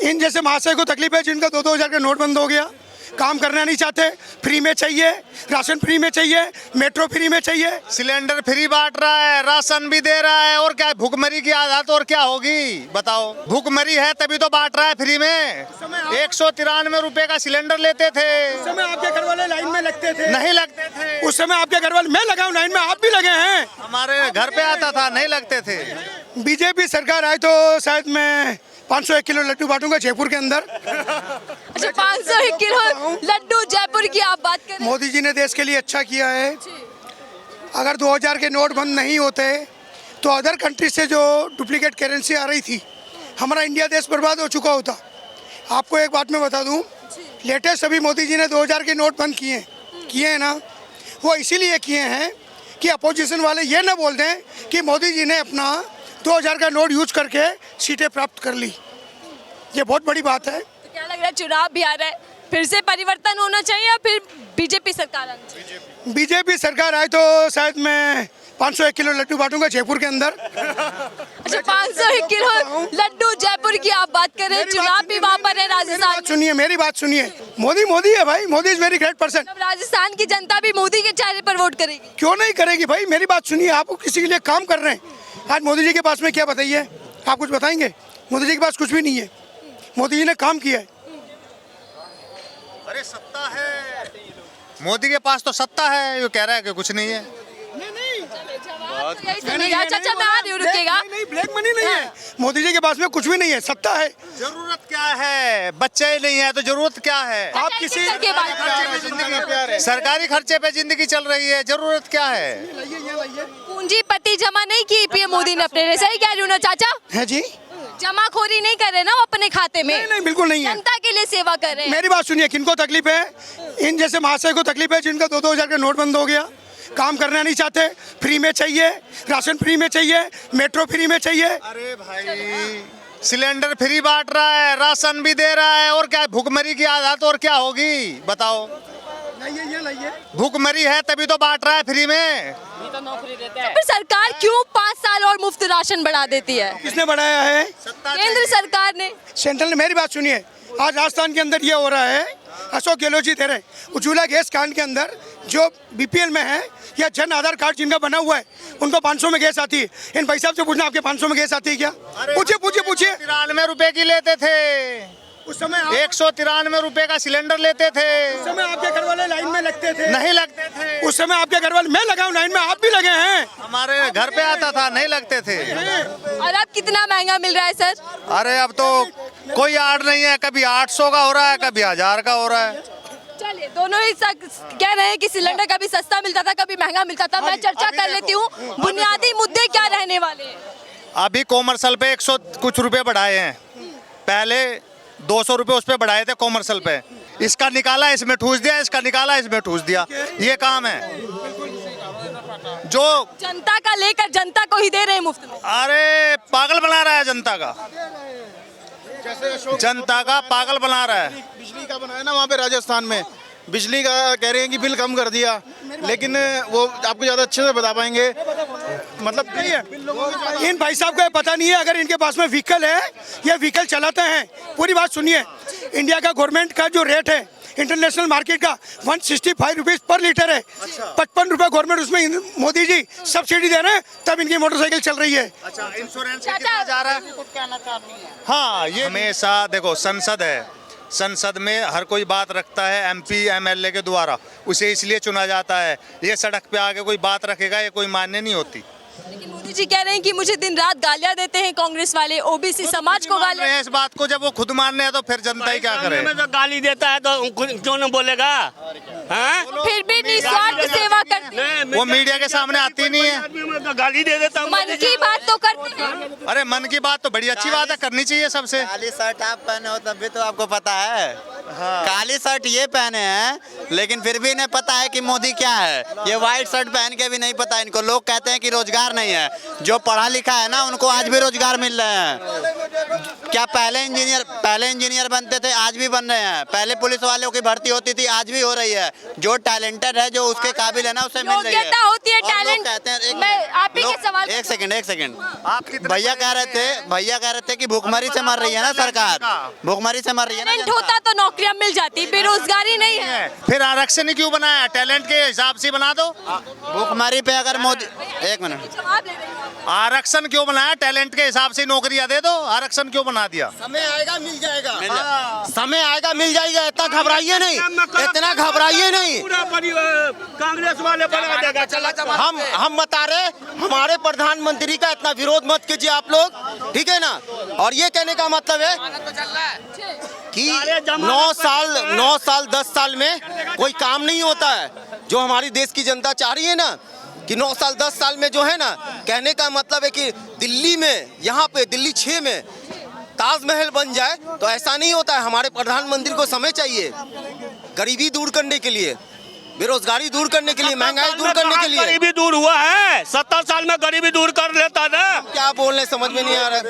इन जैसे महाशय को तकलीफ है जिनका 2-2 हज़ार का नोट बंद हो गया, काम करना नहीं चाहते, फ्री में चाहिए, राशन फ्री में चाहिए, मेट्रो फ्री में चाहिए, सिलेंडर फ्री बांट रहा है, राशन भी दे रहा है, और क्या भूखमरी की आदत और क्या होगी बताओ। भूखमरी है तभी तो बांट रहा है फ्री में। 193 रुपए का सिलेंडर लेते थे। उस समय आपके घर वाले लाइन में लगते थे, नहीं लगते थे। उस समय आपके घर वाले, मैं लगा हूं लाइन में, आप भी लगे हैं। हमारे घर पे आता था, नहीं लगते थे। बीजेपी सरकार आए तो शायद मैं 501 किलो लड्डू बांटूंगा जयपुर के अंदर। अच्छा, 501 किलो लड्डू जयपुर की आप बात करें। मोदी जी ने देश के लिए अच्छा किया है। अगर 2000 के नोट बंद नहीं होते तो अदर कंट्री से जो डुप्लीकेट करेंसी आ रही थी, हमारा इंडिया देश बर्बाद हो चुका होता। आपको एक बात मैं बता दूं, लेटेस्ट अभी मोदी जी ने 2000 के नोट बंद किए हैं ना, वो इसीलिए किए हैं कि अपोजिशन वाले ये ना बोल दें कि मोदी जी ने अपना 2000 का नोट यूज करके सीटें प्राप्त कर ली। ये बहुत बड़ी बात है। तो क्या लग रहा है, चुनाव भी आ रहा है, फिर से परिवर्तन होना चाहिए या फिर बीजेपी सरकार आनी चाहिए? बीजेपी सरकार आए तो शायद मैं 501 किलो लड्डू बांटूंगा जयपुर के अंदर। अच्छा, 501 किलो लड्डू जयपुर की आप बात करें, चुनाव भी वहाँ पर है राजस्थान। सुनिए, मेरी बात सुनिए, मोदी है भाई, Modi is very great person. Rajasthan की जनता भी मोदी के चेहरे पर वोट करेगी। क्यों नहीं करेगी भाई, मेरी बात सुनिए, आप किसी के लिए काम कर रहे हैं। आज मोदी जी के पास में क्या बताइए, आप कुछ बताएंगे? मोदी जी के पास कुछ भी नहीं है, मोदी जी ने काम किया है। अरे सत्ता है, मोदी के पास तो सत्ता है, ये कह रहा है कि कुछ नहीं है। चाचा मैं आ रही हूँ, रुकेगा। नहीं, ब्लैक मनी नहीं है, मोदी जी के पास में कुछ भी नहीं है, सत्ता है। जरूरत क्या है, बच्चे ही नहीं है तो जरूरत क्या है? आप किसी सरकारी खर्चे पे जिंदगी चल रही है, जरूरत क्या है? पूंजीपति जमा नहीं की पीएम मोदी ने अपने, सही कह रही हूँ ना चाचा? है जी, जमाखोरी नहीं कर रहे ना वो अपने खाते में। नहीं बिल्कुल नहीं है, जनता के लिए सेवा कर रहे हैं। मेरी बात सुनिए, किनको तकलीफ है? इन जैसे महाशय को तकलीफ है जिनका 2-2 हज़ार का नोट बंद हो गया, काम करना नहीं चाहते, फ्री में चाहिए, राशन फ्री में चाहिए, मेट्रो फ्री में चाहिए। अरे भाई, सिलेंडर फ्री बांट रहा है, राशन भी दे रहा है, और क्या भूखमरी की आदत और क्या होगी बताओ। भूखमरी है तभी तो बांट रहा है फ्री में। फिर सरकार क्यों 5 साल और मुफ्त राशन बढ़ा देती है? किसने बढ़ाया है? केंद्र सरकार ने। सेंट्रल ने। मेरी बात सुनिए, आज राजस्थान के अंदर ये हो रहा है, अशोक गहलोत जी दे रहे हैं, उज्ज्वला गैस कांड के अंदर जो बीपीएल में है या जन आधार कार्ड जिनका बना हुआ है उनको 500 में गैस आती है। इन भाई साहब से पूछना, आपके 500 में गैस आती है क्या? पूछिए 93 रुपए की लेते थे उस समय 193 रुपए का सिलेंडर लेते थे। उस समय आपके घर वाले लाइन में लगते थे, नहीं लगते थे। उस समय आपके घर वाले, मैं लगा हूं लाइन में, आप भी लगे हैं। हमारे घर पे आता था, नहीं लगते थे। और अब कितना महंगा मिल रहा है सर? अरे अब तो कोई आड़ नहीं है, कभी 800 का हो रहा है, कभी 1000 का हो रहा है। चलिए, दोनों ही कह रहे हैं कि सिलेंडर कभी सस्ता मिलता था, कभी महंगा मिलता था। मैं चर्चा कर लेती हूँ, बुनियादी मुद्दे क्या रहने वाले हैं? अभी कॉमर्शियल पे 100 कुछ रुपए बढ़ाए हैं, पहले 200 रुपए उस पे बढ़ाए थे कॉमर्शियल पे। इसका निकाला इसमें ठूस दिया, इसका निकाला इसमें ठूस दिया, ये काम है जो जनता का लेकर जनता को ही दे रहे हैं मुफ्त में। अरे पागल बना रहा है जनता का, जनता का पागल बना रहा है। बिजली का बनाया ना वहाँ पे राजस्थान में, बिजली का कह रहे हैं कि बिल कम कर दिया, लेकिन वो आपको ज़्यादा अच्छे से बता पाएंगे। मतलब इन भाई साहब को पता नहीं है, अगर इनके पास में व्हीकल है या व्हीकल चलाते हैं। पूरी बात सुनिए, इंडिया का गवर्नमेंट का जो रेट है इंटरनेशनल मार्केट का 165 रुपीज पर लीटर है। 55 रुपए गवर्नमेंट उसमें मोदी जी सब्सिडी दे रहे हैं, तब इनकी मोटरसाइकिल चल रही है। अच्छा, इंश्योरेंस कितना जा रहा है? हाँ, ये हमेशा देखो, संसद है, संसद में हर कोई बात रखता है एमपी एमएलए के द्वारा, उसे इसलिए चुना जाता है। ये सड़क पे आके कोई बात रखेगा, ये कोई मान्य नहीं होती। लेकिन मोदी जी कह रहे हैं कि मुझे दिन रात गालियां देते हैं कांग्रेस वाले, ओबीसी समाज को गालियां। इस बात को जब वो खुद मान रहे हैं तो फिर जनता ही क्या करे? में तो गाली देता है तो क्यों नहीं बोलेगा? हाँ? फिर भी निस्वार्थ सेवा करते हैं। वो मीडिया के सामने आती नहीं है। तो गाली दे देता हूँ। मन की बात तो करते हैं। अरे मन की बात तो बड़ी अच्छी बात है, करनी चाहिए सबसे। काली शर्ट आप पहने हो तब भी तो आपको पता है। हाँ। काली शर्ट ये पहने हैं, लेकिन फिर भी इन्हें पता है कि मोदी क्या है। ये व्हाइट शर्ट पहन के भी नहीं पता इनको। लोग कहते हैं कि रोजगार नहीं है, जो पढ़ा लिखा है ना उनको आज भी रोजगार मिल रहे हैं। क्या पहले इंजीनियर बनते थे, आज भी बन रहे हैं। पहले पुलिस वालों की भर्ती होती थी, आज भी हो रही है। जो टैलेंटेड है, जो उसके काबिल है ना, उसे मिल रही है। योग्यता होती है, और लोग टैलेंट। कहते हैं मैं आप ही के सवाल एक सेकंड भैया कह रहे थे कि भूखमरी से मर रही है ना सरकार, भूखमरी से मर रही है ना टैलेंट जनता। होता तो नौकरियां मिल जाती, बेरोजगारी नहीं है। फिर आरक्षण ही क्यों बनाया? टैलेंट के हिसाब से बना दो। भूखमरी पे अगर मोदी, एक मिनट, जवाब ले रही हूँ। आरक्षण क्यों बनाया? टैलेंट के हिसाब से नौकरियां दे दो। आरक्षण क्यों बना दिया? समय आएगा मिल जाएगा, समय आएगा मिल जाएगा। इतना घबराइए नहीं, इतना घबराइए नहीं। कांग्रेस वाले बना देगा। हम बता रहे, हमारे प्रधानमंत्री का इतना विरोध मत कीजिए आप लोग, ठीक है ना। और ये कहने का मतलब है कि 9 साल 10 साल में कोई काम नहीं होता है। जो हमारी देश की जनता चाह रही है ना कि 9 साल 10 साल में जो है ना, कहने का मतलब है कि दिल्ली में, यहाँ पे दिल्ली 6 में ताजमहल बन जाए, तो ऐसा नहीं होता है। हमारे प्रधानमंत्री को समय चाहिए गरीबी दूर करने के लिए, बेरोजगारी दूर करने के लिए, महंगाई दूर करने के लिए। गरीबी दूर हुआ है, 70 साल में गरीबी दूर कर लेता ना। क्या बोल रहे हैं समझ में नहीं आ रहा है।